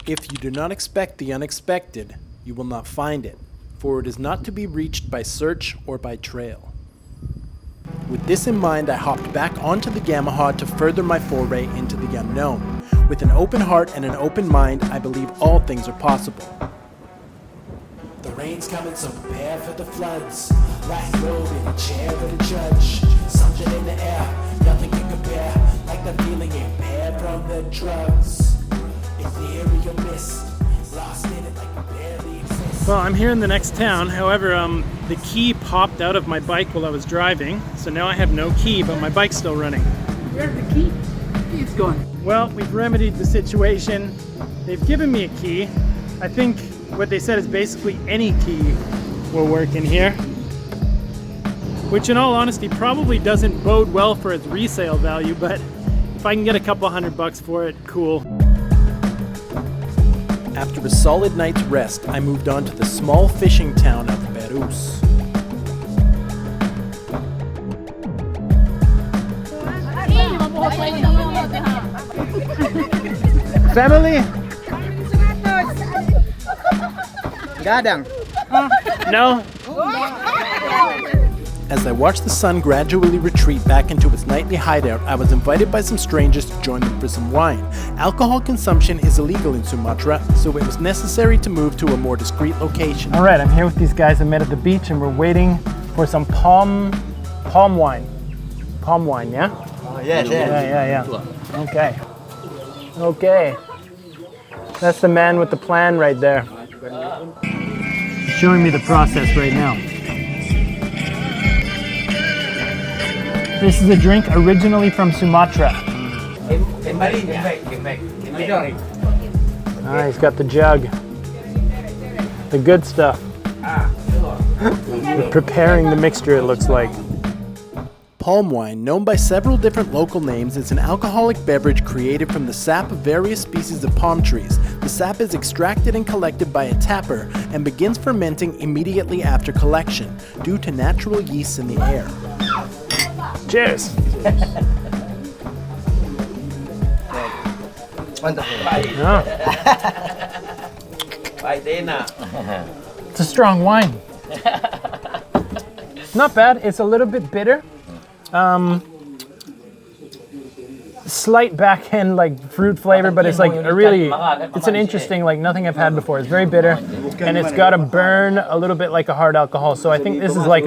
If you do not expect the unexpected, you will not find it, for it is not to be reached by search or by trail. With this in mind, I hopped back onto the Yamaha to further my foray into the unknown. With an open heart and an open mind, I believe all things are possible. The rain's coming, so prepare for the floods. Black robe in a chair of the judge. Something in the air, nothing can compare. Like the feeling impaired from the drugs. Ethereal mist, lost in it like you barely exist. Well, I'm here in the next town. However, the key popped out of my bike while I was driving. So now I have no key, but my bike's still running. Where's the key? The key's gone. Well, we've remedied the situation. They've given me a key. I think what they said is basically any key will work in here. Which in all honesty probably doesn't bode well for its resale value, but if I can get a couple $100 for it, cool. After a solid night's rest, I moved on to the small fishing town of Perus. Family? Gadang. No? As I watched the sun gradually retreat back into its nightly hideout, I was invited by some strangers to join them for some wine. Alcohol consumption is illegal in Sumatra, so it was necessary to move to a more discreet location. All right, I'm here with these guys I met at the beach, and we're waiting for some palm wine. Palm wine, yeah? Yes. Yeah. Okay. That's the man with the plan right there. He's showing me the process right now. This is a drink originally from Sumatra. He's got the jug. The good stuff. We're preparing the mixture, it looks like. Palm wine, known by several different local names, is an alcoholic beverage created from the sap of various species of palm trees. The sap is extracted and collected by a tapper and begins fermenting immediately after collection due to natural yeasts in the air. Cheers! It's a strong wine. Not bad. It's a little bit bitter. Slight back end like fruit flavor, but it's like it's an interesting, like nothing I've had before. It's very bitter and it's got a burn a little bit like a hard alcohol. So I think this is like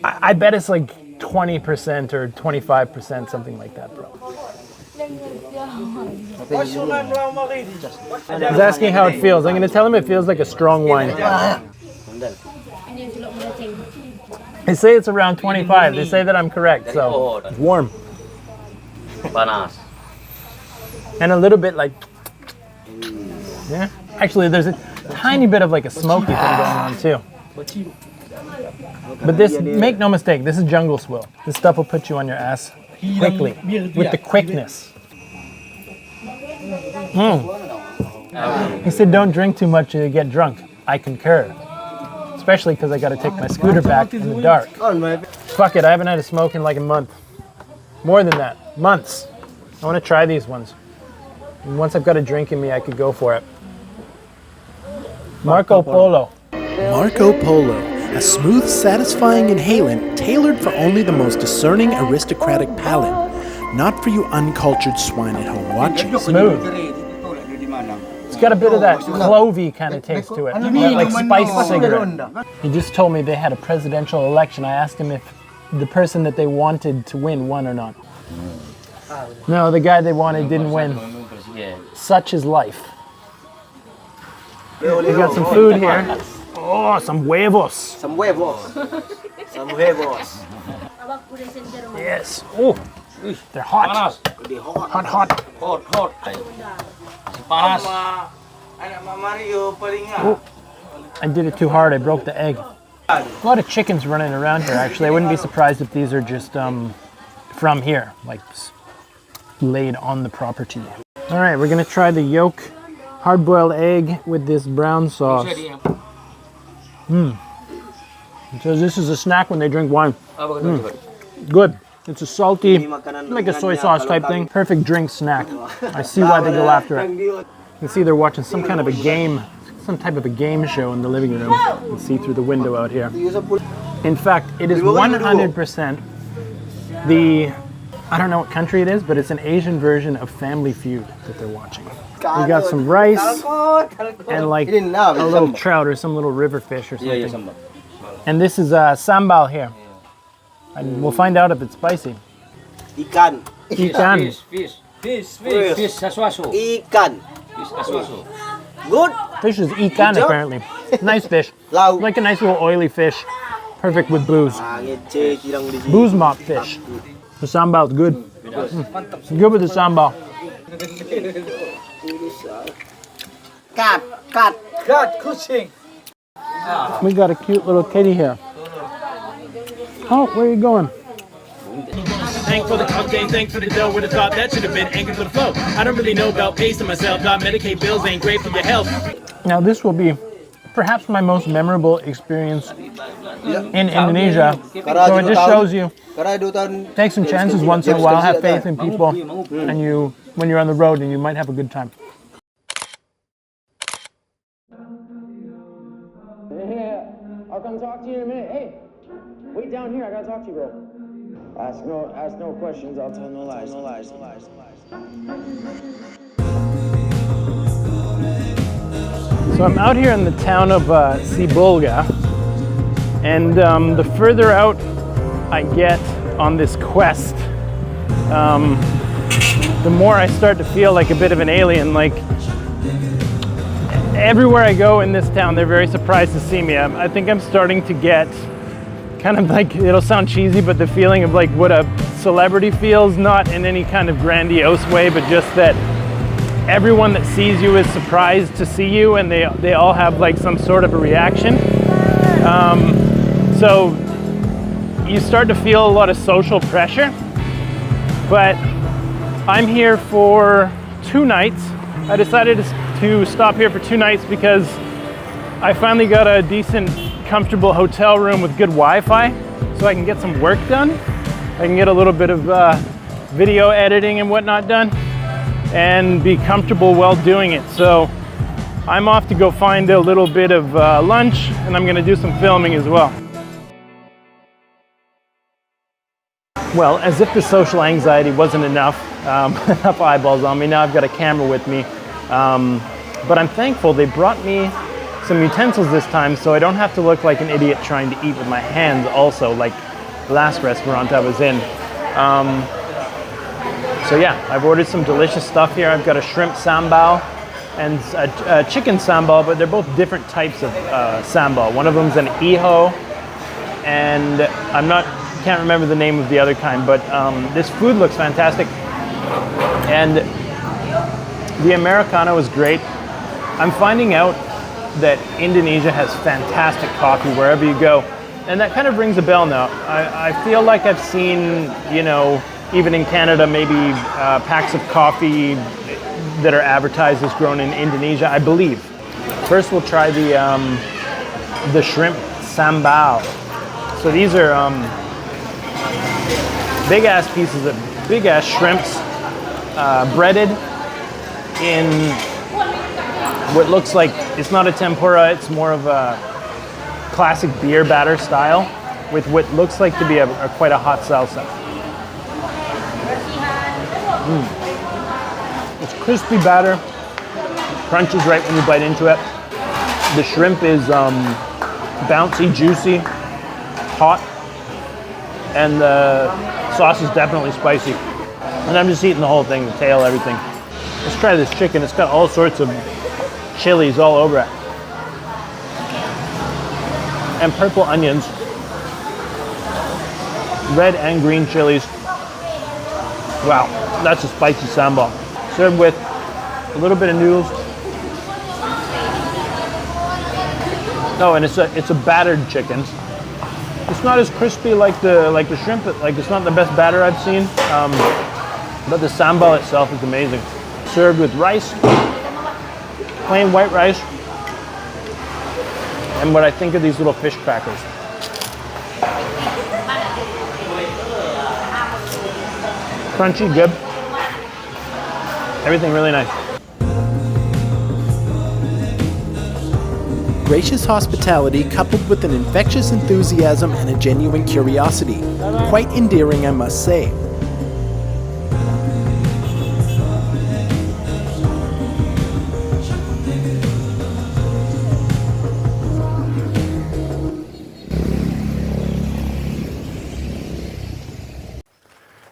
I bet it's like 20% or 25%, something like that, bro. He's asking how it feels. I'm going to tell him it feels like a strong wine. They say it's around 25. They say that I'm correct, so it's warm. And a little bit like, yeah. Actually, there's a tiny bit of like a smoky thing going on too. But this, make no mistake, this is jungle swill. This stuff will put you on your ass quickly, with the quickness. He said don't drink too much or you get drunk. I concur. Especially because I got to take my scooter back in the dark. Fuck it, I haven't had a smoke in like a month. More than that, months. I want to try these ones. And once I've got a drink in me, I could go for it. Marco Polo. Marco Polo, a smooth, satisfying inhalant tailored for only the most discerning aristocratic palate. Not for you uncultured swine at home watching. Smooth. It's got a bit of that clovey kind of taste to it, like spiced cigarette. He just told me they had a presidential election. I asked him if the person that they wanted to win won or not. No, the guy they wanted didn't win. Such is life. We got some food here. Oh, some huevos. Some huevos. Some huevos. Yes. Oh, they're hot. Hot. Oh, I did it too hard. I broke the egg. A lot of chickens running around here, actually. I wouldn't be surprised if these are just from here, like laid on the property. All right, we're going to try the yolk hard-boiled egg with this brown sauce. So this is a snack when they drink wine. Good. It's a salty, like a soy sauce type thing. Perfect drink snack. I see why they go after it. You can see they're watching some kind of a game, some type of a game show in the living room. You can see through the window out here. In fact, it is 100% the, I don't know what country it is, but it's an Asian version of Family Feud that they're watching. We got some rice and like a little trout or some little river fish or something. And this is sambal here. And we'll find out if it's spicy. Ikan. Ikan. Fish, saswaso. Ikan. Fish, saswaso. Good. Fish is ikan apparently. Nice fish. Like a nice little oily fish. Perfect with booze. Booze mop fish. The sambal is good. Good with the sambal. Cut, Cuisine. We got a cute little kitty here. Oh, where are you going? Thanks for the cocktail, thanks for the dough with the top. That should have been anchored to the flow. I don't really know about pacing myself. Got Medicaid bills, ain't great for your health. Now this will be perhaps my most memorable experience in Indonesia. So it just shows you, take some chances once in a while, have faith in people, and you, when you're on the road, and you might have a good time. Yeah, I'll come talk to you in a minute. Hey, wait down here. I gotta talk to you, bro. Ask no questions. I'll tell no lies. No lies. No lies. No lies. So I'm out here in the town of Sibolga, and the further out I get on this quest, the more I start to feel like a bit of an alien. Like everywhere I go in this town, they're very surprised to see me. I think I'm starting to get kind of like, it'll sound cheesy, but the feeling of like what a celebrity feels, not in any kind of grandiose way, but just that everyone that sees you is surprised to see you, and they all have like some sort of a reaction. So you start to feel a lot of social pressure, but I'm here for 2 nights. I decided to stop here for 2 nights because I finally got a decent, comfortable hotel room with good Wi-Fi, so I can get some work done. I can get a little bit of video editing and whatnot done, and be comfortable while doing it. So I'm off to go find a little bit of lunch, and I'm gonna do some filming as well. Well, as if the social anxiety wasn't enough, enough eyeballs on me, now I've got a camera with me. But I'm thankful they brought me some utensils this time, so I don't have to look like an idiot trying to eat with my hands also, like the last restaurant I was in. So yeah, I've ordered some delicious stuff here. I've got a shrimp sambal and a chicken sambal, but they're both different types of sambal. One of them's an iho, and can't remember the name of the other kind, but this food looks fantastic. And the Americano is great. I'm finding out that Indonesia has fantastic coffee wherever you go, and that kind of rings a bell now. I feel like I've seen, you know, even in Canada, maybe packs of coffee that are advertised as grown in Indonesia, I believe. First, we'll try the shrimp sambal. So these are big ass pieces of big ass shrimps, breaded in what looks like, it's not a tempura, it's more of a classic beer batter style with what looks like to be quite a hot salsa. It's crispy batter, crunches right when you bite into it. The shrimp is bouncy, juicy, hot, and the sauce is definitely spicy. And I'm just eating the whole thing, the tail, everything. Let's try this chicken. It's got all sorts of chilies all over it. And purple onions. Red and green chilies. Wow, that's a spicy sambal. Served with a little bit of noodles. Oh, and it's a battered chicken. It's not as crispy like the shrimp. Like, it's not the best batter I've seen. But the sambal itself is amazing. Served with rice, plain white rice, and what I think of these little fish crackers. Crunchy, good. Everything really nice. Gracious hospitality coupled with an infectious enthusiasm and a genuine curiosity. Quite endearing, I must say.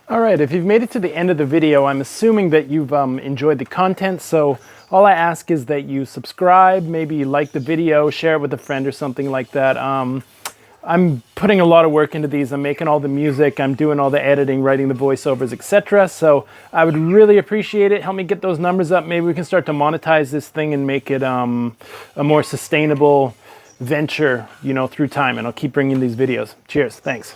Alright, if you've made it to the end of the video, I'm assuming that you've enjoyed the content, so all I ask is that you subscribe, maybe like the video, share it with a friend or something like that. I'm putting a lot of work into these. I'm making all the music, I'm doing all the editing, writing the voiceovers, etc. So I would really appreciate it. Help me get those numbers up. Maybe we can start to monetize this thing and make it a more sustainable venture, you know, through time. And I'll keep bringing these videos. Cheers. Thanks.